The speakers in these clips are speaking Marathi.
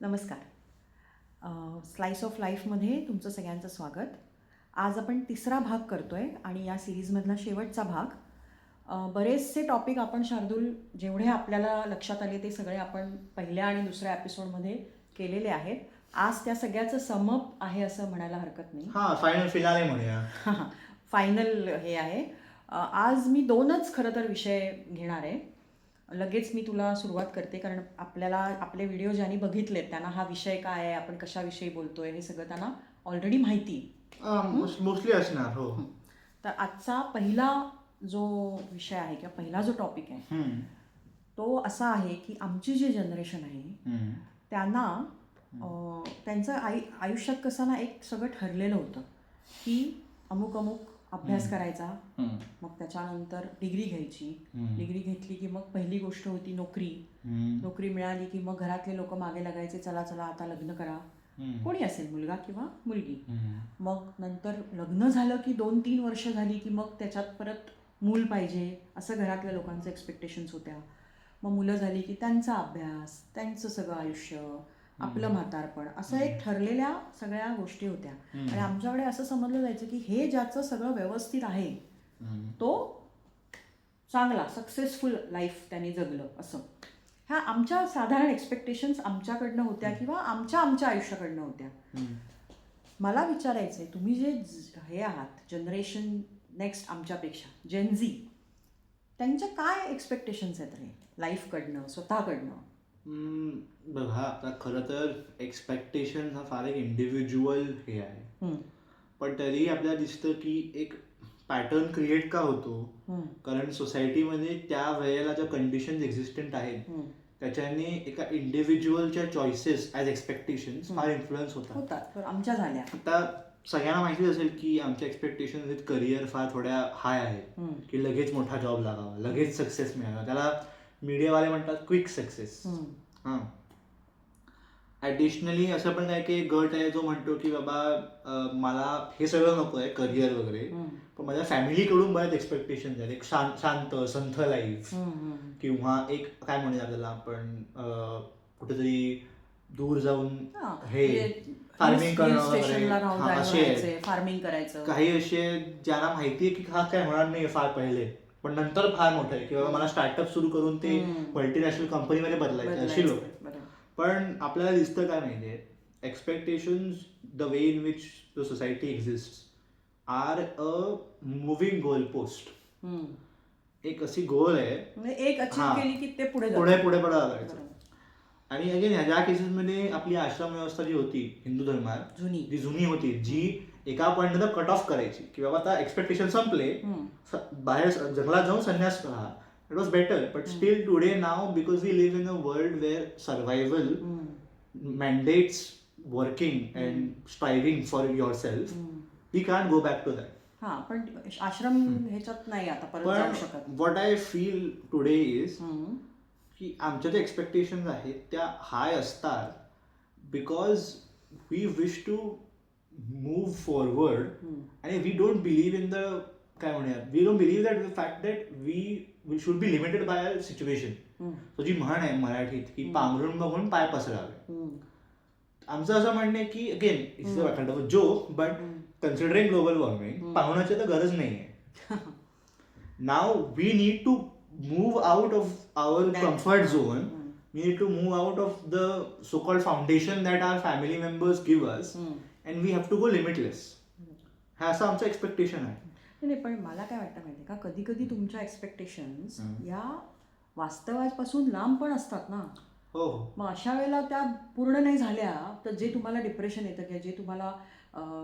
नमस्कार. स्लाइस ऑफ लाईफमध्ये तुमचं सगळ्यांचं स्वागत. आज आपण तिसरा भाग करतो आहे आणि या सिरीजमधला शेवटचा भाग. बरेचसे टॉपिक आपण शार्दूल जेवढे आपल्याला लक्षात आले ते सगळे आपण पहिल्या आणि दुसऱ्या एपिसोडमध्ये केलेले आहेत. आज त्या सगळ्याचं समअप आहे असं म्हणायला हरकत नाही. फायनल फिनाले म्हणूया. फायनल हे आहे. आज मी 2च खरं तर विषय घेणार आहे. लगेच मी तुला सुरुवात करते, कारण आपल्याला आपले व्हिडिओ ज्यांनी बघितलेत त्यांना हा विषय काय आहे, आपण कशाविषयी बोलतोय हे सगळं त्यांना ऑलरेडी माहिती आहे. मोस्टली असणार. हो. तर आजचा पहिला जो विषय आहे किंवा पहिला जो टॉपिक आहे तो असा आहे की आमची जी जनरेशन आहे त्यांना त्यांचं आयुष्यात कसं ना एक सगळं ठरलेलं होतं की अमुक अमुक अभ्यास करायचा, मग त्याच्यानंतर डिग्री घ्यायची, डिग्री घेतली की मग पहिली गोष्ट होती नोकरी, नोकरी मिळाली की मग घरातले लोक मागे लागायचे, चला चला आता लग्न करा, कोणी असेल मुलगा किंवा मुलगी. मग नंतर लग्न झालं की 2-3 वर्ष झाली की मग त्याच्यात परत मूल पाहिजे असं घरातल्या लोकांचं एक्सपेक्टेशन्स होत्या. मग मुलं झाली की त्यांचा अभ्यास, त्यांचं सगळं आयुष्य, आपलं म्हातारपण, असं एक ठरलेल्या सगळ्या गोष्टी होत्या. आणि आमच्याकडे असं समजलं जायचं की हे ज्याचं सगळं व्यवस्थित आहे तो चांगला सक्सेसफुल लाईफ त्याने जगलं, असं ह्या आमच्या साधारण एक्सपेक्टेशन्स आमच्याकडनं होत्या किंवा आमच्या आयुष्याकडनं होत्या. मला विचारायचं आहे, तुम्ही जे हे आहात जनरेशन नेक्स्ट आमच्यापेक्षा जेन झी, त्यांच्या काय एक्सपेक्टेशन्स आहेत रे लाईफकडनं, स्वतःकडनं? बघा, आता खरं तर एक्सपेक्टेशन हा फार एक इंडिव्हिज्युअल हे आहे, पण तरीही आपल्याला दिसतं की एक पॅटर्न क्रिएट का होतो, कारण सोसायटीमध्ये त्या वेळेला ज्या कंडिशन्स एक्झिस्टंट आहेत त्याच्याने एका इंडिव्हिज्युअलच्या चॉईसेस ॲज एक्सपेक्टेशन्स फार इन्फ्लुअन्स होतात. आमच्या झाल्या. आता सगळ्यांना माहितीच असेल की आमच्या एक्सपेक्टेशन विथ करिअर फार थोड्या हाय आहेत, की लगेच मोठा जॉब लागावा, लगेच सक्सेस मिळावा, त्याला मीडियावाले म्हणतात क्विक सक्सेस. हां, ॲडिशनली असं पण काय की गट आहे जो म्हणतो की बाबा मला हे सगळं नको आहे करिअर वगैरे, पण माझ्या फॅमिलीकडून बऱ्याच एक्सपेक्टेशन्स आहेत, एक शांत संथ लाईफ, किंवा एक काय म्हणूया त्याला आपण कुठेतरी दूर जाऊन हे फार्मिंग करणं, फार्मिंग करायचं. काही असे ज्यांना माहितीये की हा काय होणार नाही फार पहिले पण नंतर फार मोठं आहे, किंवा मला स्टार्टअप सुरू करून ते मल्टीनॅशनल कंपनीमध्ये बदलायचं, अशी लोक. पण आपल्याला दिसतं काय माहितीये, expectations the way in which the society exist are a moving goal post. एक अशी गोल आहे, एक अचीव केली की ते पुढे पुढे जायचं. आणि अगेन ह्या केसेसमध्ये आपली आश्रम व्यवस्था जी होती हिंदू धर्मात, जी जुनी होती, जी एका पॉईंटनंतर कट ऑफ करायची की बाबा आता एक्सपेक्टेशन संपले, बाहेर जंगलात जाऊन संन्यास राहा, it was better. But still today now, because we live in a world where survival mandates working and striving for your self, we can't go back to that. हां, पण आश्रम ह्याच्यात नाही आता परत जाऊ शकत. What I feel today is की आमच्या ज्या एक्सपेक्टेशन्स आहेत त्या हाय असतात because we wish to move forward, आणि we don't believe in the काय म्हणूया, we don't believe that the fact that we should be limited by a situation. तो जी म्हण आहे मराठीत की पांघरून बघून पाय पसरावे, आमचं असं म्हणणं आहे की again it's a kind of a joke, but considering global warming पाहुण्याची तर गरज नाही आहे. Now we need to move out of our comfort zone. We need to move out of the so-called foundation that our family members give us, and we have to go limitless. हा असं आमचं एक्सपेक्टेशन आहे. नाही, पण मला काय वाटतं माहिती का, कधी कधी तुमच्या एक्सपेक्टेशन्स या वास्तवापासून लांब पण असतात ना. हो. मग अशा वेळेला त्या पूर्ण नाही झाल्या तर जे तुम्हाला डिप्रेशन येतं किंवा जे तुम्हाला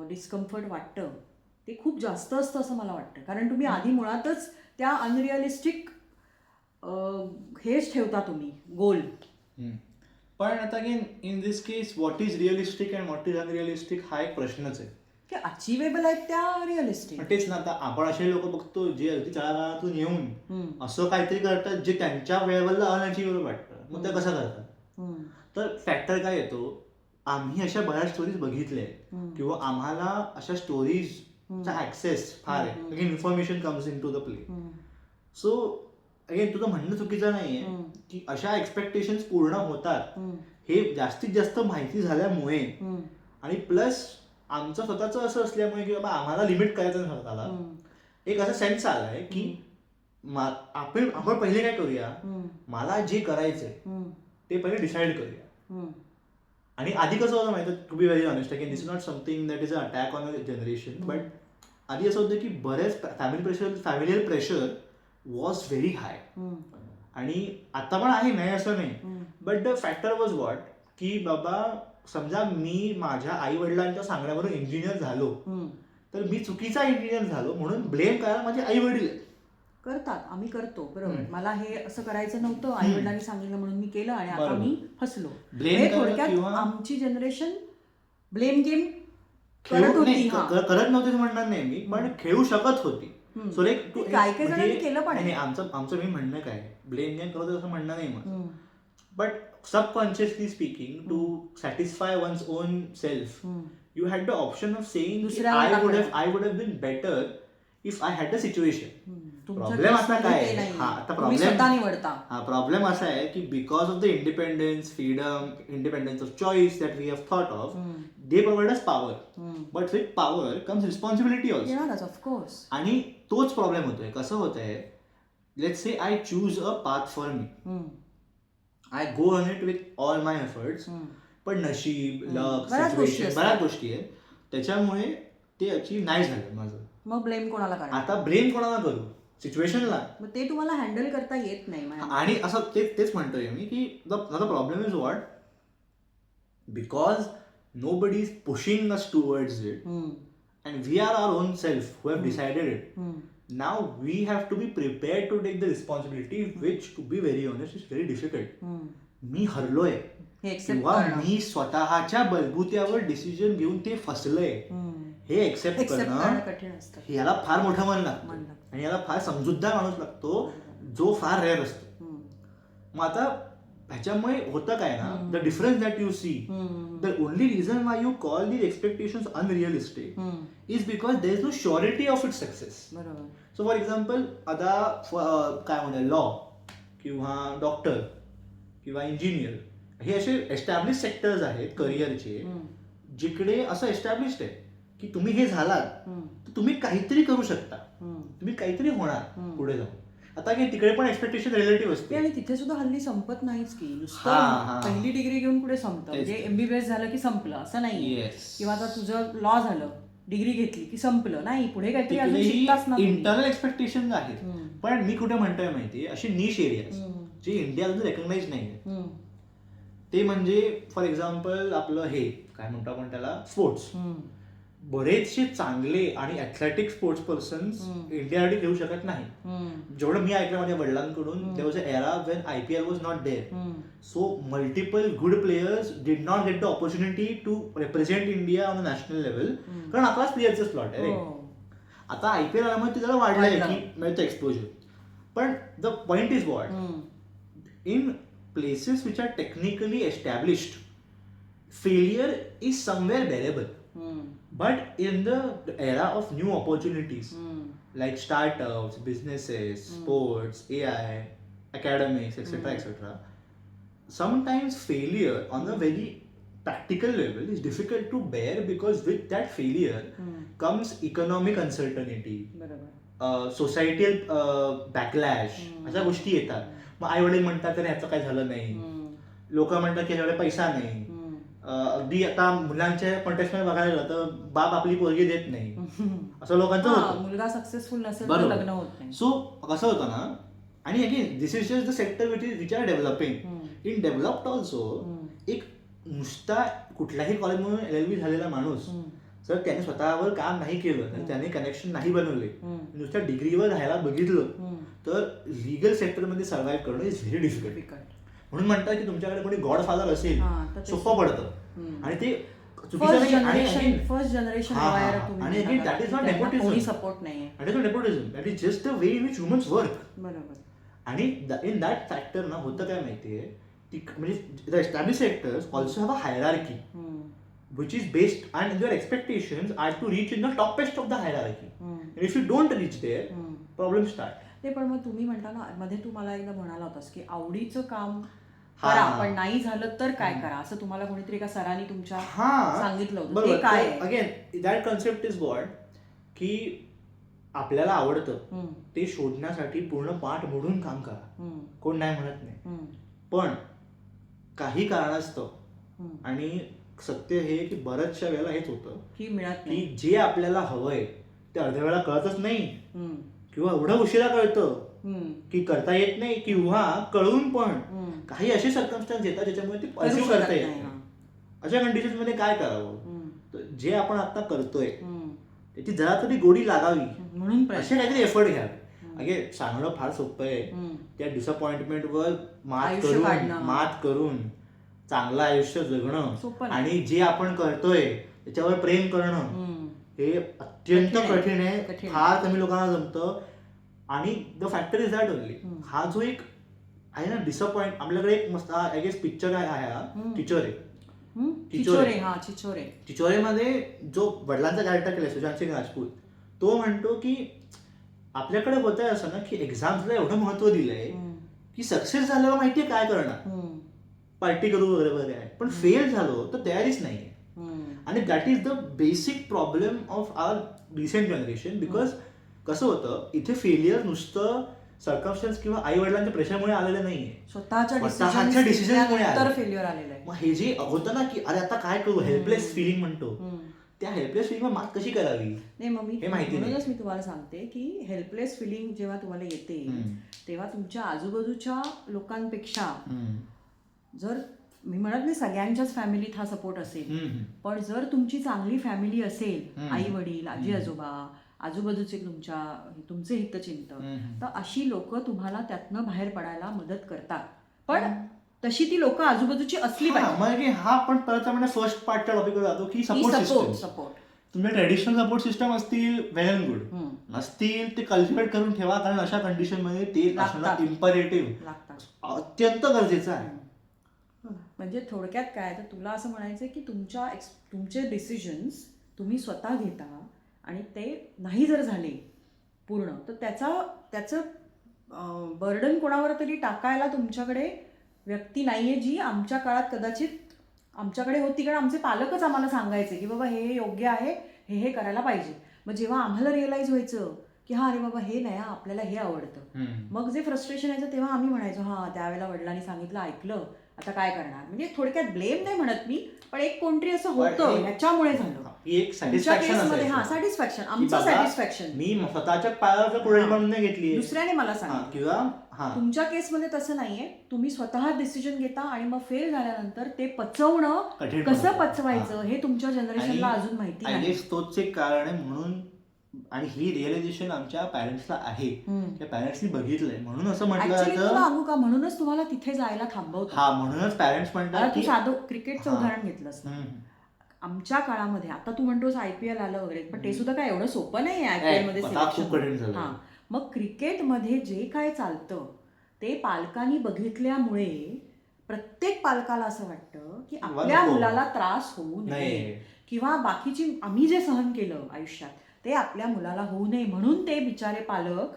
डिस्कम्फर्ट वाटतं ते खूप जास्त असतं असं मला वाटतं, कारण तुम्ही आधी मुळातच त्या अनरिअलिस्टिक हेच ठेवता तुम्ही गोल. पण आता again in this case what is realistic and what is unrealistic हा एक प्रश्नच आहे. की अचिवेबल आहेत त्या रिअलिस्टिक. तेच ना, आता आपण असे लोक बघतो जे अगदी तळागाळातून येऊन असं काहीतरी करतात जे त्यांच्या वेळेला अनअचिवेबल वाटतं, मग ते कसं करतात. तर फॅक्टर काय येतो, आम्ही अशा बऱ्याच स्टोरीज बघितल्या आहेत किंवा आम्हाला अशा स्टोरीजचा ऍक्सेस फार आहे, information comes in to the play. So again तुझं म्हणणं चुकीचं नाहीये की अशा एक्सपेक्टेशन्स पूर्ण होतात हे जास्तीत जास्त माहिती झाल्यामुळे आणि प्लस आमचं स्वतःचं असं असल्यामुळे की बाबा आम्हाला लिमिट करायचं नाही स्वतःला, एक असा सेन्स आलाय की आपण पहिले काय करूया, मला जे करायचंय ते पहिले डिसाईड करूया. आणि आधी कसं होतं माहिती, to be very honest again, this is not something that is a attack on a generation, but आधी असं होतं की बरेच familial pressure was very high. आणि आता पण आहे, नाही असं नाही, but the factor was what की बाबा समजा मी माझ्या आई वडिलांच्या सांगण्यावरून इंजिनियर झालो, तर मी चुकीचा इंजिनियर झालो म्हणून ब्लेम करायला माझे आई वडील करतात. आम्ही करतो, बरोबर. मला हे असं करायचं नव्हतं, आई वडिलांनी सांगितलं म्हणून मी केलं आणि आता मी फसलो. थोडक्यात आमची जनरेशन ब्लेम गेम करत होती. करत नव्हती म्हणणार नाही मी, पण खेळू शकत होती. सो काय काय जणांनी केलं पण नाही, आमचं मी म्हणणं काय, ब्लेम गेम करत असं म्हणणं नाही माझं, but subconsciously speaking, to satisfy one's own self, you had the option of saying I would have been better if I had the situation. Problem असा काय, प्रॉब्लेम असा आहे की because of the independence, freedom, independence of choice that we have thought of, they provide us power, but with power comes responsibility also. Of course. आणि तोच प्रॉब्लेम होतोय. कसं होतंय, let's say I choose a path for me, I go on it with all my efforts, पण नशीब, लक, सिच्युएशन, बऱ्याच गोष्टी आहेत, त्याच्यामुळे ते अचीव्ह नाही झालं माझं. मग ब्लेम कोणाला करायचं? आता ब्लेम कोणाला करू, सिच्युएशनला. मग ते तुम्हाला हँडल करता येत नाही. आणि असं तेच म्हणतोय मी की the problem is what, because nobody is pushing us towards it, and we are our own self who have decided it. Now we have to be prepared to take the responsibility, which to be very honest is very difficult. मी हरलोय किंवा मी स्वतःच्या बलबुत्यावर डिसिजन घेऊन ते फसलंय, हे एक्सेप्ट करणं कठीण असतं. याला फार मोठं मन लागतं आणि याला फार समजूतदार माणूस लागतो, जो फार रेअर असतो. मग आता ह्याच्यामुळे होतं काय ना, the difference that you see, the only reason why you call these expectations unrealistic is because there is no surety of it success. So for example, आता काय म्हणतात, लॉ किंवा डॉक्टर किंवा इंजिनियर, हे असे एस्टॅब्लिश सेक्टर्स आहेत करिअरचे, जिकडे असं एस्टॅब्लिश्ड आहे की तुम्ही हे झालात तर तुम्ही काहीतरी करू शकता, तुम्ही काहीतरी होणार पुढे जाऊन. आता की तिकडे पण एक्सपेक्टेशन रिलेटिव्ह असते, आणि तिथे सुद्धा हल्ली संपत नाहीच की नुसतं पहिली डिग्री घेऊन पुढे संपतं. म्हणजे MBBS झालं की संपलं असं नाही, किंवा आता तुझं लॉ झालं, डिग्री घेतली की संपलं नाही, पुढे काहीतरी शिकताच ना. इंटरनल एक्सपेक्टेशन आहेत. पण मी कुठे म्हणतोय माहितीये, असे निश एरियाज जे इंडियाला रेकग्नाइज नाहीये, ते म्हणजे फॉर एक्झाम्पल आपलं हे काय म्हणतो आपण त्याला, स्पोर्ट्स. बरेचसे चांगले आणि ॲथलेटिक स्पोर्ट्स पर्सन्स इंडियासाठी खेळू शकत नाही. जेवढं मी ऐकलं माझ्या वडिलांकडून, there was a era when IPL was not there, so multiple good players did not get the opportunity to represent India on a national level, कारण आपलाच प्लेयरचं स्लॉट आहे. आता IPL आल्यामुळे ते जरा वाढलंय की मिळतं एक्सपोजर. पण the point is what, in places which are technically established, failure is somewhere bearable. But in the era of new opportunities, like startups, businesses, sports, AI, academics, etc., sometimes failure on a very practical level is difficult to bear, because with that failure comes economic uncertainty, societal backlash, अशा गोष्टी येतात. मग आई वडील म्हणतात तर ह्याचं काय झालं नाही, लोक म्हणतात की ह्याच्याकडे पैसा नाही. अगदी आता मुलांच्या कॉन्टेक्स्टमध्ये बघायला गेलं तर बाप आपली पोरगी देत नाही, असं लोकांचं होतं. मुलगा सक्सेसफुल नसेल तर लग्न होत नाही. सो कसं होतं ना, आणि again this is just the sector which are developing. In developed also, एक नुसता कुठल्याही कॉलेजमधून LLB झालेला माणूस जर त्याने स्वतःवर काम नाही केलं, त्याने कनेक्शन नाही बनवले, नुसत्या डिग्रीवर राहायला बघितलं, तर लिगल सेक्टरमध्ये सर्व्हाइव्ह करणं इज व्हेरी डिफिकल्ट. म्हणून म्हणतात की तुमच्याकडे कोणी गॉडफादर असेल सोपं पडतं, आणि ते फर्स्ट जनरेशन. आणि again that is not nepotism, support नाही, that is just the way in which humans work. बरोबर. आणि इन दॅट फॅक्टर ना होतं काय माहितीये, म्हणजे the establish sectors also have a hierarchy which is based, and your expectations are to reach in the topest of the hierarchy. And if you don't reach there, problems start. ते पण मग तुम्ही म्हणता ना, मध्ये तू मला एकदा म्हणाला होतास की आवडीचं काम करा, पण नाही झालं तर काय करा, असं तुम्हाला कोणीतरी एका सरांनी तुमच्या सांगितलं होतं. बरोबर. ते काय again that concept is what की आपल्याला आवडतं ते शोधण्यासाठी पूर्ण पाठ मोडून काम करा, कोण नाही म्हणत नाही, पण काही कारणास्तव आणि सत्य हे की बऱ्याचशा वेळेला हेच होतं की मिळत की जे आपल्याला हवंय ते अर्ध्या वेळेला कळतच नाही, किंवा एवढं उशिरा कळतं की करता येत नाही, किंवा कळून पण काही असे सर्कमस्टन्स येतात ज्याच्यामुळे ते परसिव्ह करता येत नाही. अशा कंडिशन मध्ये काय करावं, जे आपण आता करतोय त्याची जरा तरी गोडी लागावी म्हणून असे काहीतरी एफर्ट घ्यावे. अगे सांगणं फार सोपं आहे, त्या डिसअपॉइंटमेंटवर मात करून चांगलं आयुष्य जगणं आणि जे आपण करतोय त्याच्यावर प्रेम करणं हे अत्यंत कठीण आहे, फार कमी लोकांना जमतं. आणि the factor is that only, हा जो एक आहे ना डिसअपॉइंट, आपल्याकडे एक मस्त आय गेस पिक्चर आहे हा चिचोरे मध्ये जो वडिलांचा कॅरेक्टर केलाय सुशांत सिंग राजपूत, तो म्हणतो की आपल्याकडे होतंय असं ना की एक्झाम्सला एवढं महत्व दिलंय की सक्सेस झाल्यावर माहितीये काय करणार, पार्टी करू वगैरे वगैरे आहे, पण फेल झालो तर तयारीच नाहीये. आणि that is the basic problem of our recent generation. Because कसं होतं इथे फेलियर नुसतं सर्कमस्टन्स किंवा आई वडिलांच्या प्रेशरमुळे आलेलं नाहीये, स्वतःच्या डिसिजनमुळे आलेलं. मग हे जे होतं ना की अरे आता काय करू, हेल्पलेस फिलिंग म्हणतो, त्या हेल्पलेस फिलिंग मात कशी करावी नाही. मग म्हणूनच मी तुम्हाला सांगते की हेल्पलेस फिलिंग जेव्हा तुम्हाला येते तेव्हा तुमच्या आजूबाजूच्या लोकांपेक्षा, जर मी म्हणत नाही सगळ्यांच्याच फॅमिलीत हा सपोर्ट असेल, पण जर तुमची चांगली फॅमिली असेल, आई वडील, आजी आजोबा, आजूबाजूचे तुमचे हितचिंतक, तर अशी लोक तुम्हाला त्यातनं बाहेर पडायला मदत करतात. पण तशी ती लोक आजूबाजूची असली पाहिजे. हा पण परत म्हणजे फर्स्ट पार्टच्या टॉपिकवर जातो की सपोर्ट तुमचे ट्रेडिशनल सपोर्ट सिस्टम असतील वेल अँड गुड, नसतील ते कल्टिवेट करून ठेवा, कारण अशा कंडिशन मध्ये ते असणं इम्परेटिव्ह अत्यंत गरजेचं आहे. म्हणजे थोडक्यात काय तर तुला असं म्हणायचं की तुमचे डिसिजन्स तुम्ही स्वतः घेता आणि ते नाही जर झाले पूर्ण तर त्याचं बर्डन कोणावर तरी टाकायला तुमच्याकडे व्यक्ती नाहीये जी आमच्या काळात कदाचित आमच्याकडे होती, कारण आमचे पालकच आम्हाला सांगायचे की बाबा हे योग्य आहे, हे करायला पाहिजे. मग जेव्हा आम्हाला रिअलाइज व्हायचं की हा अरे बाबा हे नाही, आपल्याला हे आवडतं, मग जे फ्रस्ट्रेशन यायचं तेव्हा आम्ही म्हणायचो हा त्यावेळेला वडिलांनी सांगितलं ऐकलं, आता काय करणार. म्हणजे थोडक्यात ब्लेम नाही म्हणत मी, पण एक कोणतरी असं होतं ह्याच्यामुळे झालं, एक सॅटिस्फॅक्शन, आमचं सॅटिस्फॅक्शन. मी स्वतःच्या पायावर पुढे म्हणून नाही घेतली, दुसऱ्याने मला सांगितलं. किंवा तुमच्या केसमध्ये तसं नाहीये, तुम्ही स्वतः डिसिजन घेता आणि मग फेल झाल्यानंतर ते पचवणं कसं पचवायचं हे तुमच्या जनरेशनला अजून माहिती नाही. तोच एक कारण आहे म्हणून, आणि ही रिअलायझेशन आमच्या पॅरेंट्सला आहे, त्या पॅरेंट्सनी बघितलंय म्हणून असं म्हटलं जातं का, म्हणूनच तुम्हाला तिथे जायला थांबवतं. हा म्हणूनच पॅरेंट्स म्हणतात. तू साधं क्रिकेटचं उदाहरण घेतलंस, आमच्या काळामध्ये आता तू म्हणतोस IPL आलं वगैरे, पण ते सुद्धा काय एवढं सोपं नाही IPL मध्ये सिलेक्शन. हा, मग क्रिकेटमध्ये जे काय चालतं ते पालकांनी बघितल्यामुळे प्रत्येक पालकाला असं वाटतं की आपल्या मुलाला त्रास होऊ नये, किंवा बाकीची आम्ही जे सहन केलं आयुष्यात ते आपल्या मुलाला होऊ नये, म्हणून ते बिचारे पालक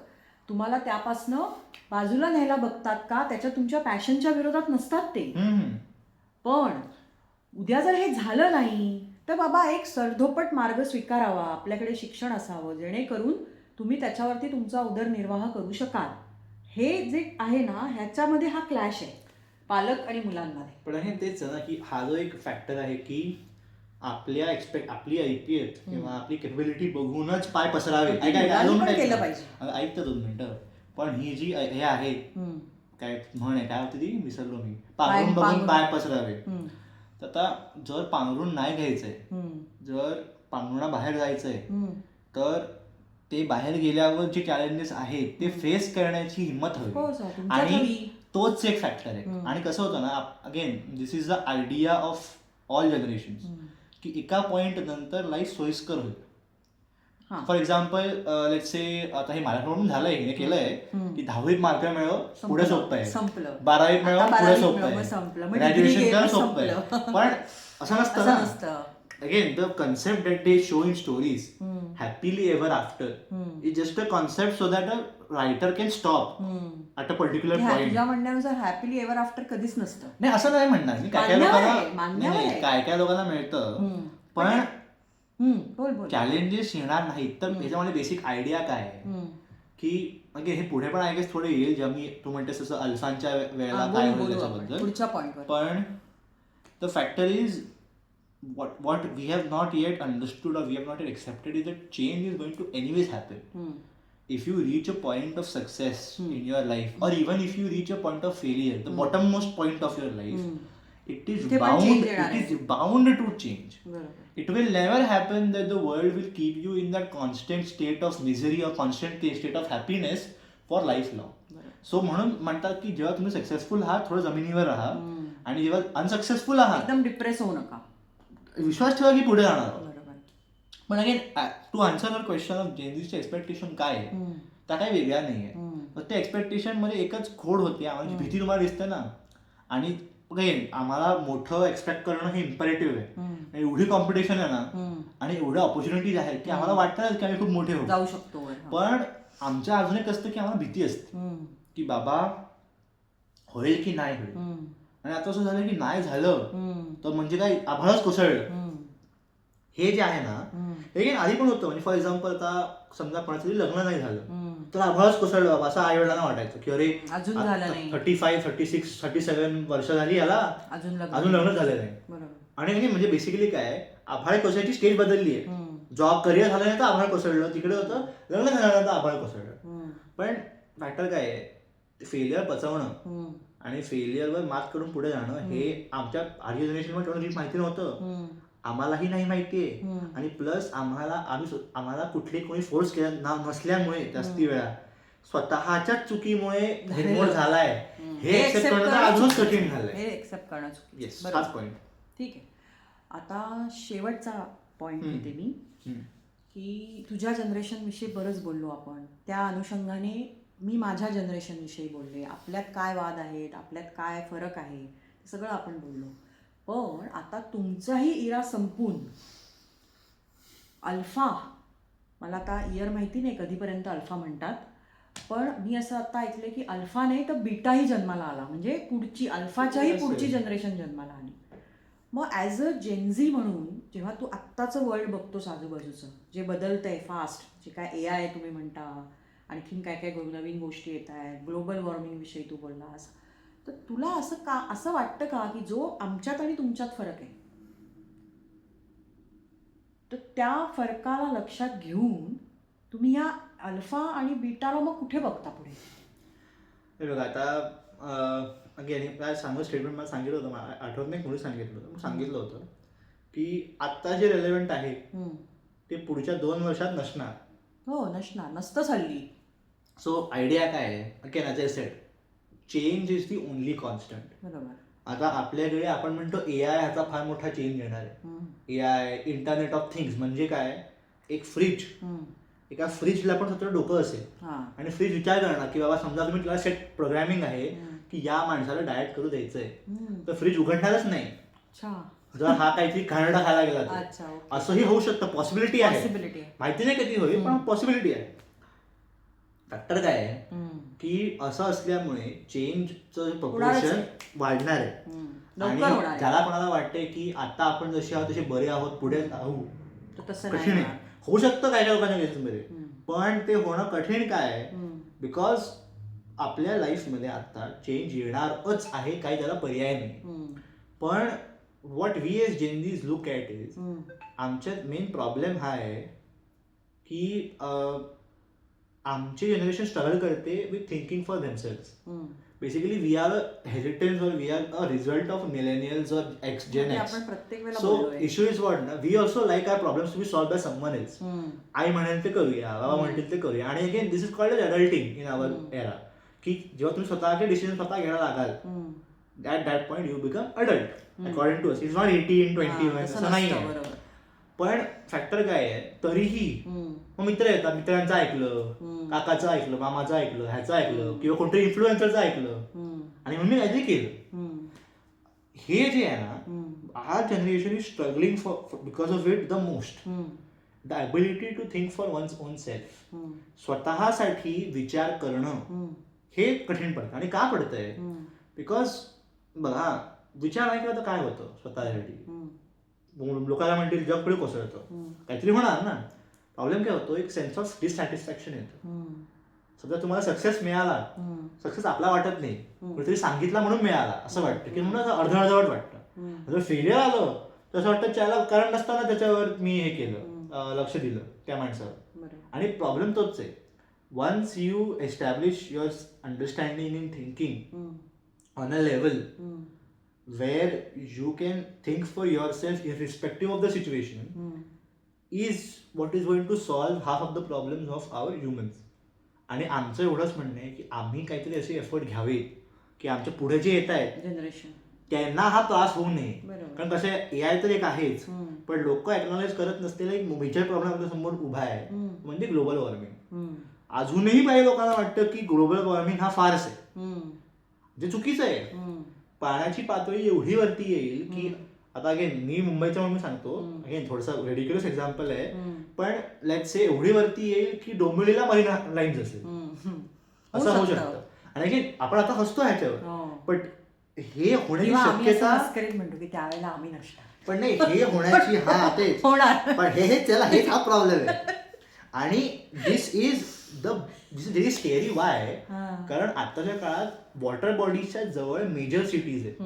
तुम्हाला त्यापासनं बाजूला न्यायला बघतात का, त्याच्या तुमच्या पॅशनच्या विरोधात नसतात ते. पण उद्या जर हे झालं नाही तर बाबा एक सरधोपट मार्ग स्वीकारावा, आपल्याकडे शिक्षण असावं जेणेकरून तुम्ही त्याच्यावरती तुमचा उदरनिर्वाह करू शकाल. हे जे आहे ना ह्याच्यामध्ये हा क्लॅश आहे पालक आणि मुलांमध्ये. पण हे तेच ना की हा जो एक फॅक्टर आहे की आपली ऐपत किंवा आपली कॅपेबिलिटी बघूनच पाय पसरावे, केलं पाहिजे. ऐकतं 2 मिनिटं. पण ही जी हे आहे काय म्हण आहे, काय होती ती विसरलो मी, पांघरून बघून पाय पसरावे. तर आता जर पांघरून नाही घ्यायचंय, जर पांघरुणा बाहेर जायचंय, तर ते बाहेर गेल्यावर जे चॅलेंजेस आहेत ते फेस करण्याची हिंमत हवी, आणि तोच एक फॅक्टर आहे. आणि कसं होतं ना, again this is the idea of all generations की एका पॉइंट नंतर लाईफ सोयीस्कर होईल. फॉर एक्झाम्पल लेट्स से आता हे माझ्याकडून झालंय, हे केलंय की 10वीत मार्क मिळव पुढे सोपं आहे, 12वीत मिळव पुढे सोपं आहे, ग्रॅज्युएशन कर सोपं आहे. पण असं नसतं. again the concept that they show in stories, happily ever after, is just a concept so that a writer can stop at a particular point. तुझ्या म्हणण्यानुसार हॅपीली एव्हर आफ्टर कधीच नसतं. नाही असं नाही म्हणणार मी. काय काय लोकांना काय काय लोकांना मिळतं, पण चॅलेंजेस येणार नाहीत. तर त्याच्यामध्ये बेसिक आयडिया काय आहे की म्हणजे हे पुढे पण आय गेस थोडे येईल, जेव्हा मी तू म्हणतेस तसं अल्फांच्या वेळेला काय होईल त्याच्याबद्दल. पण the factor is what we have not yet understood or we have not yet accepted is that change is going to anyways happen. If you reach a point of success in your life, or even if you reach a point of failure, the bottommost point of your life, it is bound to change. It will never happen that the world will keep you in that constant state of misery or constant state of happiness for lifelong. So म्हणून म्हणतात की जेव्हा तुम्ही सक्सेसफुल आहात थोडं जमिनीवर राहा, आणि जेव्हा अनसक्सेसफुल आहात एकदम डिप्रेस होऊ नका, विश्वास ठेवा की पुढे जाणार. पण again to answer your question of जेनझीचे एक्सपेक्टेशन काय आहे, त्या काही वेगळ्या नाही आहे. फक्त एक्सपेक्टेशन मध्ये एकच खोड होती, आम्हाला भीती तुम्हाला दिसते ना. आणि अगेन आम्हाला मोठं एक्सपेक्ट करणं हे इम्परेटिव्ह आहे. एवढी कॉम्पिटिशन आहे ना आणि एवढ्या ऑपॉर्च्युनिटीज आहेत की आम्हाला वाटतं की आम्ही खूप मोठे जाऊ शकतो. पण आमच्या अजून एक असतं की आम्हाला भीती असते की बाबा होईल की नाही होईल. आणि आता असं झालं की नाही झालं तर म्हणजे काय आभाळच कोसळलं. हे जे आहे ना हे आधी पण होतं. म्हणजे फॉर एक्झाम्पल आता समजा कोणाचं लग्न नाही झालं तर आभाळच कोसळलं बाबा असं आई वडिलांना वाटायचं की अरे अजून झालं नाही, 35, 36, 37 वर्ष झाली याला अजून लग्न झालं नाही. आणि म्हणजे बेसिकली काय आभाळ कोसळायची स्टेज बदलली आहे. जॉब करिअर झालं नाही तर आभाळ कोसळलं, तिकडे होतं लग्न झाल्यानंतर आभाळ कोसळलं. पण मॅटर काय आहे, फेलियर पचवणं आणि फेलियरवर मात करून पुढे जाणं हे आमच्या आधी जनरेशनमध्ये थोडं नीट माहिती नव्हतं. आम्हालाही नाही माहितीये. आणि प्लस आम्हाला कुठले कोणी फोर्स केला नसल्यामुळे जास्ती वेळा स्वतःच्या चुकीमुळे निर्मूळ झालाय हे एक्सेप्ट करणं अजूनच कठीण झालंय. हे एक्सेप्ट करणं चुकी. हाच पॉईंट. ठीक आहे. आता शेवटचा पॉईंट घेते मी की तुझ्या जनरेशन विषयी बरंच बोललो आपण, त्या अनुषंगाने मी माझ्या जनरेशन विषयी बोलले. आपल्यात काय वाद आहेत, आपल्यात काय फरक आहे, हे सगळं आपण बोललो. पण आता तुमचाही इरा संपून अल्फा, मला आता इयर माहिती नाही कधीपर्यंत अल्फा म्हणतात, पण मी असं आता ऐकलं की अल्फा नाही तर बीटाही जन्माला आला. म्हणजे पुढची अल्फाच्याही पुढची जनरेशन जन्माला आली. मग ॲज अ जेनझी म्हणून जेव्हा तू आत्ताचं वर्ल्ड बघतोस आजूबाजूचं जे बदलतंय फास्ट, जे काय AI तुम्ही म्हणता, आणखीन काय काय नवीन गोष्टी येत आहेत, ग्लोबल वॉर्मिंगविषयी तू बोललास, तर तुला असं वाटतं का की जो आमच्यात आणि तुमच्यात फरक आहे तर त्या फरकाला लक्षात घेऊन तुम्ही या अल्फा आणि बीटाला मग कुठे बघता पुढे? हे बघा आता अगेन काय सांगू स्टेटमेंट मला सांगितलं होतं, मला आठवत नाही कोणी सांगितलं होतं की आत्ता जे रेलेव्हंट आहे ते पुढच्या 2 वर्षात नसणार. हो नसणार, नसतंच हल्ली. सो आयडिया काय आहे, again as I said change is the only constant. बरोबर. आता आपल्याकडे आपण म्हणतो AI ह्याचा फार मोठा चेंज येणार आहे. AI इंटरनेट ऑफ थिंग्स म्हणजे काय, एक फ्रीज, एका फ्रीजला पण स्वतः डोकं असेल आणि फ्रीज विचार करणार की बाबा समजा तुम्ही तुला सेट प्रोग्रामिंग आहे की या माणसाला डाएट करू द्यायचंय तर फ्रीज उघडणारच नाही जर हा काहीतरी खाणडा खायला गेला. असंही होऊ शकतं, पॉसिबिलिटी आहे, माहिती नाही कधी होईल पण पॉसिबिलिटी आहे. फॅक्टर काय आहे की असं असल्यामुळे चेंजचं प्रपोर्शन वाढणार आहे. आणि ज्याला कोणाला वाटतंय की आता आपण जसे आहोत तसे बरे आहोत, पुढे राहू, कठीण आहे. होऊ शकतं काय काय लोकांच्या केसमध्ये, पण ते होणं कठीण काय आहे बिकॉज आपल्या लाईफमध्ये आता चेंज येणारच आहे, काही त्याला पर्याय नाही. पण what we as Gen Zs look at is, आमच्यात मेन प्रॉब्लेम हा आहे की आमची जनरेशन स्ट्रगल करते with thinking for themselves. Basically we are hesitants or we are a result of millennials or Gen X. So issue is what ना, we also like our problems to be solved by someone else. आई म्हणेल ते करूया, बाबा म्हणतील ते करूया. आणि again this is called adulting in our era, की जेव्हा तुम्ही स्वतःचे डिसिजन स्वतः घ्यायला लागाल at that point you become adult according to us. It's not 18, 21 असं नाही आहे. पण फॅक्टर काय आहे, तरीही मग मित्र येतात, मित्रांचं ऐकलं, काकाचं ऐकलं, मामाचं ऐकलं, ह्याचं ऐकलं किंवा कोणतरी इन्फ्लुएन्सरचं ऐकलं आणि मग मी काहीतरी केलं. हे जे आहे ना, our generation is struggling for because of it the most. The ability to think for one's own self. स्वतःसाठी विचार करणं हे कठीण पडतं. आणि का पडतंय? बिकॉज बघा, विचार नाही केला तर काय होतं स्वतःसाठी? लोकांना म्हणतील जग पुढे कोसळतं, काहीतरी होणार ना. प्रॉब्लेम काय होतो, एक सेन्स ऑफ डिससॅटिस्फॅक्शन येतं. समजा तुम्हाला सक्सेस मिळाला, सक्सेस आपला वाटत नाही, कुठेतरी सांगितला म्हणून मिळाला असं वाटतं, की म्हणून अर्ध अर्धवट वाटतं. जर फेलियर आलं तर असं वाटतं त्याला कारण नसताना त्याच्यावर मी हे केलं, लक्ष दिलं त्या माणसावर. आणि प्रॉब्लेम तोच आहे. Once you establish your understanding in thinking on a level where you can think for yourself irrespective of the situation is what is going to solve half of the problems of our humans. आणि आमचं एवढंच म्हणणं आहे की आम्ही काहीतरी असे एफर्ट घ्यावे की आमच्या पुढे जे येत आहेत जनरेशन त्यांना हा त्रास होऊ नये. कारण कसं आहे, AI तर एक आहेच, पण लोक एक्नॉलेज करत नसलेला एक मेजर प्रॉब्लेम आपल्या समोर उभा आहे, म्हणजे ग्लोबल वॉर्मिंग. अजूनही काही लोकांना वाटतं की ग्लोबल वॉर्मिंग हा फारच आहे, जे चुकीचं आहे. पाण्याची पातळी एवढी वरती येईल की आता अगेन मी मुंबईचा म्हणून सांगतो, अगेन थोडंसं रेडिक्युलस एक्झाम्पल आहे, पण लेट्स से एवढी वरती येईल की डोंबिवलीला मरीना लाईन्स असेल, असं होऊ शकतं. आणि अगेन आपण आता हसतो ह्याच्यावर, पण हे होण्याची शक्यता म्हणतो की त्यावेळेला आम्ही नसतो, पण नाही, हे होण्याची तेच पण हे त्याला हेच हा प्रॉब्लेम आहे. आणि दिस इज व्हेरी स्केरी. वाय? कारण आताच्या काळात वॉटर बॉडीजच्या जवळ मेजर सिटीज आहेत,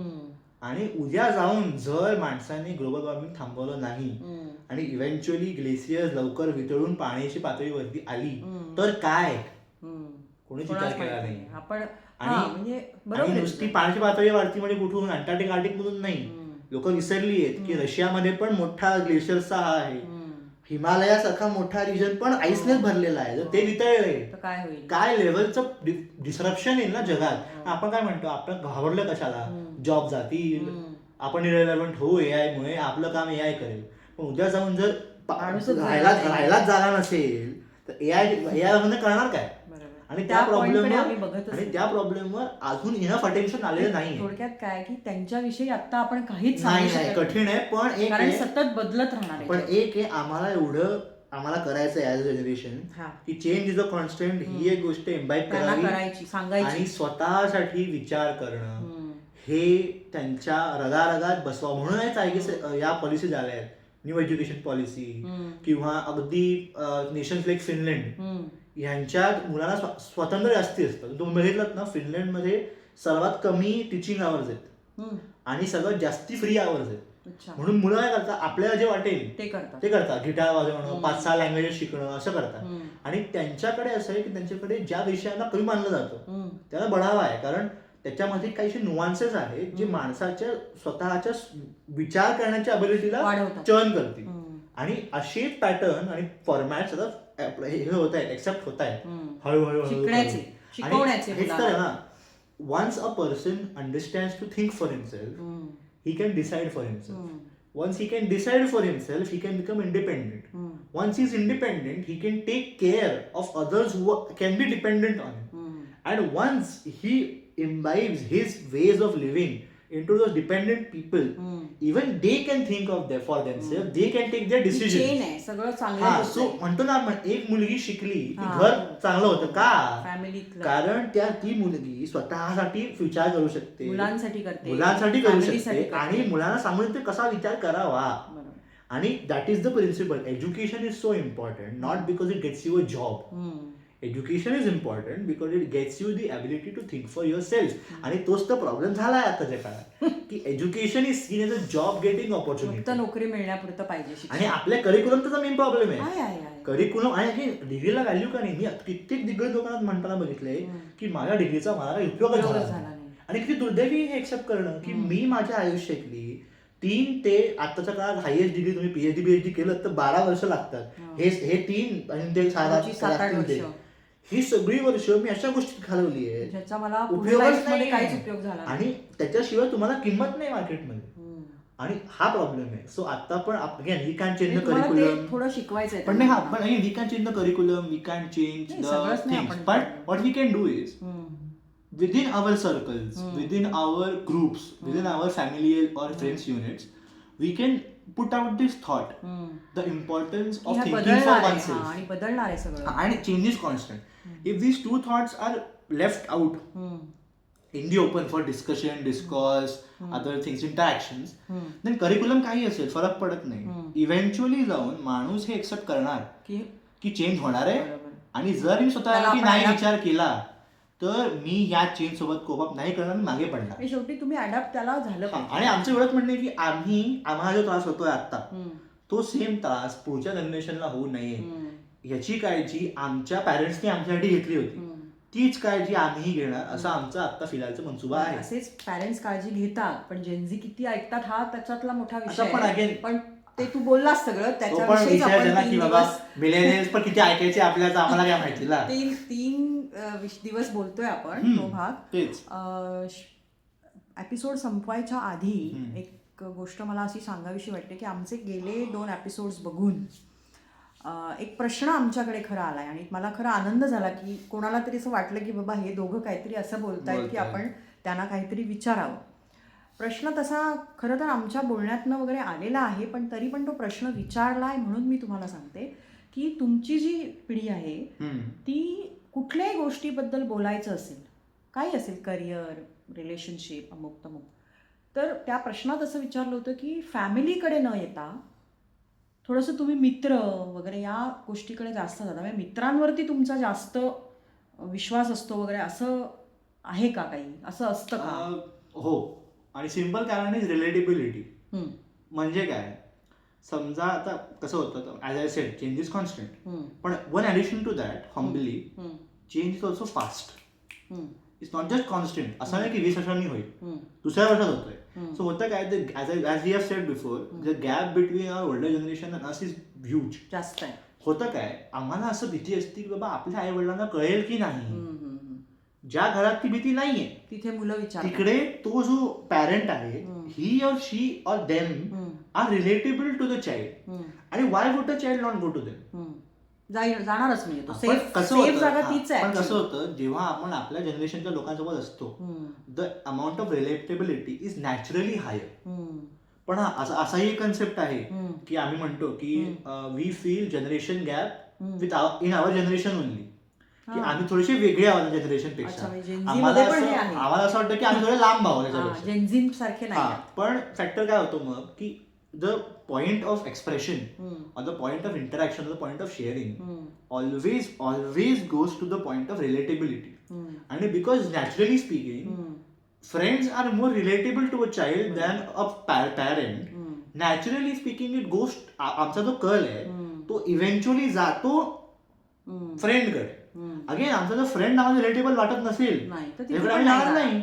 आणि उद्या जाऊन जर माणसाने ग्लोबल वॉर्मिंग थांबवलं नाही आणि इव्हेंच्युअली ग्लेशियर्स लवकर वितळून पाण्याची पातळी वरती आली तर काय, कोणीच विचार केला नाही. आणि नुसती पाण्याची पातळी वाढती म्हणजे कुठून, अंटार्क्टिक मधून नाही. लोक विसरली आहेत की रशियामध्ये पण मोठा ग्लेशियर्सचा हा आहे, हिमालयासारखा मोठा रिजन पण आईसनेच भरलेला आहे. जर ते वितळले काय लेवलचं डिस्रप्शन येईल ना जगात. आपण काय म्हणतो, आपण घाबरलं कशाला, जॉब जातील, आपण इरेलेव्हंट होऊ AI मुळे, आपलं काम AI करेल. पण उद्या जाऊन जर राहायलाच जागा नसेल तर AI करणार काय? आणि त्या प्रॉब्लेमवर अजून इनफ अटेन्शन आलेलं नाही. थोडक्यात काय की त्यांच्याविषयी आता आपण काहीच नाही, कठीण आहे. पण सतत बदलत राहणार. पण एक आहे, आम्हाला करायचं ॲज अ जनरेशन की चेंज इज अ कॉन्स्टंट, ही एक गोष्ट इम्बाईब करायची, सांगायची, आणि स्वतःसाठी विचार करणं हे त्यांच्या रगारगात बसवा. म्हणूनच आय गेस या पॉलिसी झाल्या आहेत, न्यू एज्युकेशन पॉलिसी, किंवा अगदी नेशन्स लाईक फिनलंड ह्यांच्यात मुलांना स्वातंत्र्य जास्ती असतं. तुम्ही बघितलं ना, फिनलंडमध्ये सर्वात कमी टीचिंग आवर्स आहेत आणि सगळ्यात जास्ती फ्री आवर्स आहेत. म्हणून मुलं काय करतात, आपल्याला जे वाटेल ते करतात. गिटार वाजवणं, 5-6 लँग्वेजेस शिकणं, असं करतात. आणि त्यांच्याकडे असं आहे की त्यांच्याकडे ज्या विषयांना कमी मानलं जातं त्याला बढावा आहे, कारण त्याच्यामध्ये काही नुआन्सेस आहेत जे माणसाच्या स्वतःच्या विचार करण्याच्या अबिलिटीला चर्न करतील. आणि असे पॅटर्न आणि फॉर्मॅट्स आता हे होत आहेत, एक्सेप्ट होत आहेत हळूहळू. हेच तर आहे ना, once a person understands to think for himself, he can decide for himself. Once he can decide for himself, he can become independent. Once he is independent, he can take care of others who can be dependent on him. And once he imbibes his ways of living into those dependent people, even they can think of them for themselves, they can take their decisions. So म्हणतो ना आपण, एक मुलगी शिकली की घर चांगलं होतं का? कारण ती मुलगी स्वतःसाठी विचार करू शकते, मुलांसाठी करू शकते, आणि मुलांना सांगून शकते कसा विचार करावा. आणि that is the principle. Education is so important, not because it gets you a job. Education is important because it gets you the ability to think for your self. आणि तोच तर प्रॉब्लेम झालाय आताच्या काळात की education is seen as a job getting opportunity, नोकरी मिळण्यापुरतं पाहिजे. आणि आपल्या करिक्युलमचा मेन प्रॉब्लेम आहे करिक्युलम. आणि डिग्रीला व्हॅल्यू का नाही? मी कित्येक दिग्गज लोकांना म्हणताना बघितलंय की माझ्या डिग्रीचा मला काही उपयोगच झाला नाही. आणि किती दुर्दैवी हे एक्सेप्ट करणं की मी माझ्या आयुष्यातली 3 ते आताच्या काळात हायएस्ट डिग्री तुम्ही PhD केलं तर 12 वर्ष लागतात. हे 3 आणि ते 7-8 वर्ष, ही सगळी वर्ष मी अशा गोष्टी घालवली आहे ज्याचा मला उपयोगच नाही, काहीच उपयोग झाला, आणि त्याच्याशिवाय तुम्हाला किंमत नाही मार्केटमध्ये. आणि हा प्रॉब्लेम आहे. सो आता पण again we can change the curriculum, थोडं शिकवायचं पण नाही, पण we can change the curriculum, we can change the things, but what we can do is within our circles, within our groups, within our family or friends units, we can put out this thought, the importance of thinking for oneself. आणि बदलणार आहे सगळं. And change is constant. If these two thoughts are left out in the open for discussion, discourse, other things, interactions, then curriculum काही असेल फरक पडत नाही. इव्हेंच्युअली जाऊन माणूस हे एक्सेप्ट करणार की चेंज होणार आहे, आणि जर मी स्वतःला नाही विचार केला तर मी या चेंज सोबत कोप अप नाही करणार, मागे पडणार. शेवटी तुम्ही अडॅप्ट त्याला झालं पाहिजे. आणि आमचं एवढंच म्हणणं आहे की आम्हाला जो त्रास होतोय आता तो सेम त्रास पुढच्या जनरेशनला होऊ नये याची काळजी आमच्या पॅरेंट्सनी आमच्यासाठी घेतली होती, तीच काळजी आम्हीही घेणार असं आमचा आता फिरायचा मनसुबा आहे. असेच पॅरेंट्स काळजी घेतात, पण जेनझी किती ऐकतात हा त्याच्यातला मोठा विषय पण आहे. पण ते तू बोललास सगळं त्याच्याविषयी पण किती ऐकायचे आपल्याला आम्हाला काय माहिती. तीन दिवस बोलतोय आपण तो भाग. एपिसोड संपवायच्या आधी एक गोष्ट मला अशी सांगावीशी वाटते की आमचे गेले 2 एपिसोड्स बघून एक प्रश्न आमच्याकडे खरा आलाय, आणि मला खरा आनंद झाला की कोणाला तरी असं वाटलं की बाबा हे दोघं काहीतरी असं बोलतायत की आपण त्यांना काहीतरी विचारावं. प्रश्न तसा खरं तर आमच्या बोलण्यातनं वगैरे आलेला आहे, पण तरी पण तो प्रश्न विचारलाय म्हणून मी तुम्हाला सांगते की तुमची जी पिढी आहे ती कुठल्याही गोष्टीबद्दल बोलायचं असेल, काही असेल, करिअर, रिलेशनशिप, अमुक तमुक, तर त्या प्रश्नात असं विचारलं होतं की फॅमिलीकडे न येता थोडंसं तुम्ही मित्र वगैरे या गोष्टीकडे जास्त जाता, म्हणजे मित्रांवरती तुमचा जास्त विश्वास असतो वगैरे, असं आहे का? काही असं असतं का? हो, आणि सिम्पल कारण इज रिलेटिबिलिटी. म्हणजे काय, समजा आता कसं होतं, as I said change is constant, पण one addition to that humbly change is also fast. It's not just constant. असं नाही की 20 वर्षांनी होईल, दुसऱ्या वर्षात होतोय. सो होतं काय, as we have said before, the gap between our older generation and us is huge. जास्त आहे. होतं काय, आम्हाला असं भीती असते की बाबा आपल्या आई वडिलांना कळेल की नाही. ज्या घरात ती भीती नाहीये तिथे मुलं विचार, तिकडे तो जो पॅरेंट आहे, ही or she or them are relatable to the child. आणि why would a child not go to them? जाणारच नाही. पण कसं होतं, जेव्हा आपण आपल्या जनरेशनच्या लोकांसोबत असतो, the amount of relatability is naturally higher. पण असाही एक कन्सेप्ट आहे की आम्ही म्हणतो की we feel generation gap within our generation only, की आम्ही थोडेसे वेगळे आहोत जनरेशन पेक्षा. आम्हाला असं वाटतं की आम्ही थोडे लांब आहोत त्याच्यापेक्षा. पण फॅक्टर काय होतो मग, की the point of expression or the point of interaction or the point of sharing always goes to the point of relatability. And because naturally speaking friends are more relatable to a child than a parent, naturally speaking it goes, आमचा जो कल आहे तो इव्हेंच्युअली जातो फ्रेंड कडे. अगेन आमचा जो फ्रेंड आम्हाला रिलेटेबल वाटत नसेल नाही,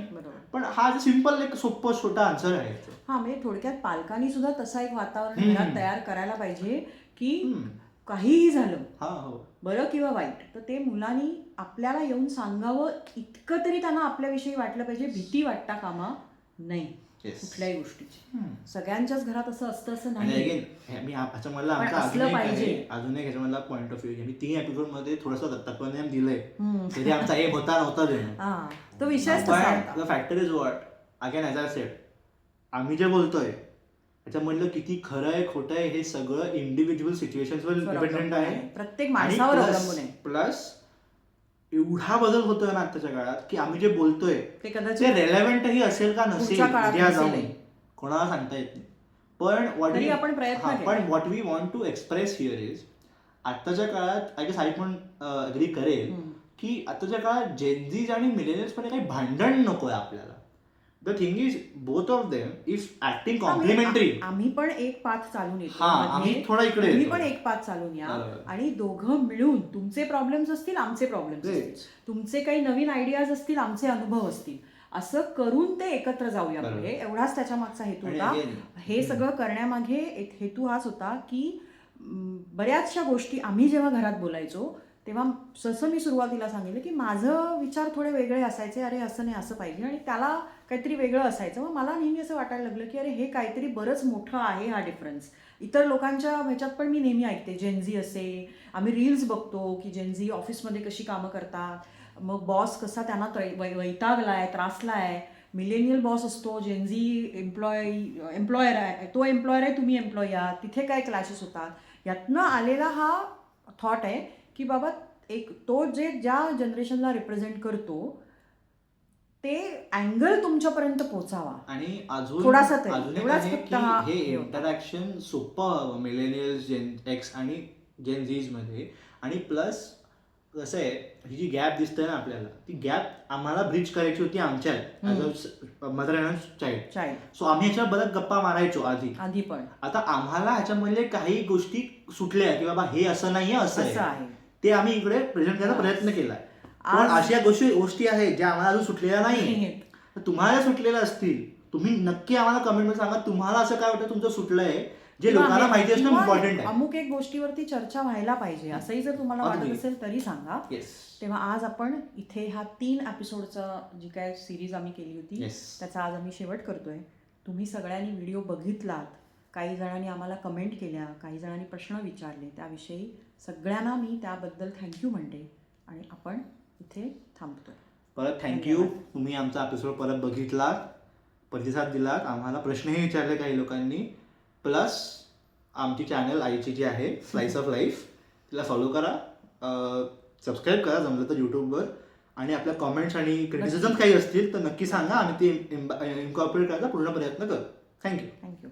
पण हा सिम्पल एक सोपं छोटा आन्सर आहे. हा, म्हणजे थोडक्यात पालकांनी सुद्धा तसा एक वातावरण घरात तयार करायला पाहिजे की काहीही झालं, बरं किंवा वाईट, तर ते मुलांनी आपल्याला येऊन सांगावं, इतकं तरी त्यांना आपल्याविषयी वाटलं पाहिजे. भीती वाटता कामा नाही कुठल्याही गोष्टीची. सगळ्यांच्याच घरात असं असतं असं नाही. अजून एक ह्याच्यामधला पॉईंट ऑफ व्ह्यू, मी 3 एपिसोड मध्ये थोडंसं तत्वज्ञान दिलंय, तरी आमचा एक होता नव्हता तो विषय. Factor is what, again as I sed, आम्ही जे बोलतोय त्याच्यामधलं किती खरं आहे खोटं आहे हे सगळं इंडिव्हिज्युअल सिच्युएशनवर डिपेंडंट आहे, प्रत्येक माणसावर अवलंबून आहे. प्लस एवढा बदल होतोय ना आताच्या काळात की आम्ही जे बोलतोय ते कदाचित रेलेव्हंटही असेल का नसेल उद्या जाऊन कोणाला सांगता येत नाही. पण what we want to express here is, आताच्या काळात आय गेस आई पण अग्री करेल की आताच्या काळात जेनझीज आणि मिलेनियल्स मध्ये काही भांडण नकोय आपल्याला. The thing is, both of them, if acting complementary, आम्ही पण एक पाथ चालून येतो, आम्ही थोडा इकडे, तुम्ही पण एक पाथ चालून या, आणि दोघं मिळून, तुमचे प्रॉब्लेम्स असतील, आमचे प्रॉब्लेम्स असतील, तुमचे काही नवीन आयडियाज असतील, आमचे अनुभव असतील, असं करून ते एकत्र जाऊया पुढे. एवढाच त्याच्या मागचा हेतू होता. हे सगळं करण्यामागे एक हेतू हाच होता की बऱ्याचशा गोष्टी आम्ही जेव्हा घरात बोलायचो तेव्हा जसं मी सुरुवातीला सांगितलं की माझं विचार थोडे वेगळे असायचे, अरे असं नाही असं पाहिजे, आणि त्याला काहीतरी वेगळं असायचं. मग मला नेहमी असं वाटायला लागलं की अरे हे काहीतरी बरंच मोठं आहे हा डिफरन्स. इतर लोकांच्या ह्याच्यात पण मी नेहमी ऐकते, जेनझी असे, आम्ही रील्स बघतो की जेनझी ऑफिसमध्ये कशी कामं करतात, मग बॉस कसा त्यांना वैतागलाय, त्रासलाय. मिलेनियल बॉस असतो, जेनझी एम्प्लॉयर आहे, तो एम्प्लॉयर आहे, तुम्ही एम्प्लॉई आहात, तिथे काय क्लॅशेस होतात. यातनं आलेला हा थॉट आहे की बाबा तो ज्या जनरेशनला रिप्रेझेंट करतो ते अँगल तुमच्यापर्यंत पोहोचावा. आणि अजून थोडासा तरी, अजून एक एवढाच आहे फक्त की हा हे हे होता. इंटरॅक्शन सोपं हवं मिलेनियल्स, जेन एक्स आणि जेन झीज मध्ये. आणि प्लस कसं आहे, ही जी गॅप दिसते ना आपल्याला, ती गॅप आम्हाला ब्रिज करायची होती आमच्या मदर अँड चाइल्ड. सो आम्ही ह्याच्यावर बऱ्याच गप्पा मारायचो आधी पण. आता आम्हाला ह्याच्यामधले काही गोष्टी सुटल्या की बाबा हे असं नाहीये, असं आहे, ते आम्ही इकडे प्रेझेंट करायचा प्रयत्न केलाय. पण अशा गोष्टी आहेत ज्या आम्हाला अजून सुटलेल्या नाही. तुम्हाला सुटलेल्या असतील, तुम्ही नक्की आम्हाला कमेंटमध्ये सांगा तुम्हाला असं काय वाटतं तुमचं सुटलंय, जे लोकांना माहिती असणं इम्पॉर्टंट आहे. अमुक एक गोष्टीवरती चर्चा व्हायला पाहिजे असंही जर तुम्हाला वाटत असेल तरी सांगा. तेव्हा आज आपण इथे हा 3 एपिसोडचा जी काय सिरीज आम्ही केली होती त्याचा आज आम्ही शेवट करतोय. तुम्ही सगळ्यांनी व्हिडिओ बघितलात, काही जणांनी आम्हाला कमेंट केल्या, काही जणांनी प्रश्न विचारले, त्याविषयी सगळ्यांना मी त्याबद्दल थँक्यू म्हणते आणि आपण इथे थांबतोय. परत थँक्यू. तुम्ही आमचा एपिसोड परत बघितलात, प्रतिसाद दिलात, आम्हाला प्रश्नही विचारले काही लोकांनी. प्लस आमची चॅनल आईची जी आहे स्लाइस ऑफ लाईफ, तिला फॉलो करा, सबस्क्राईब करा जमलं तर यूट्यूबवर. आणि आपल्या कॉमेंट्स आणि क्रिटिसिझम काही असतील तर नक्की सांगा, आम्ही ते इन्कॉर्पोरेट करायचा पूर्ण प्रयत्न करू. थँक्यू.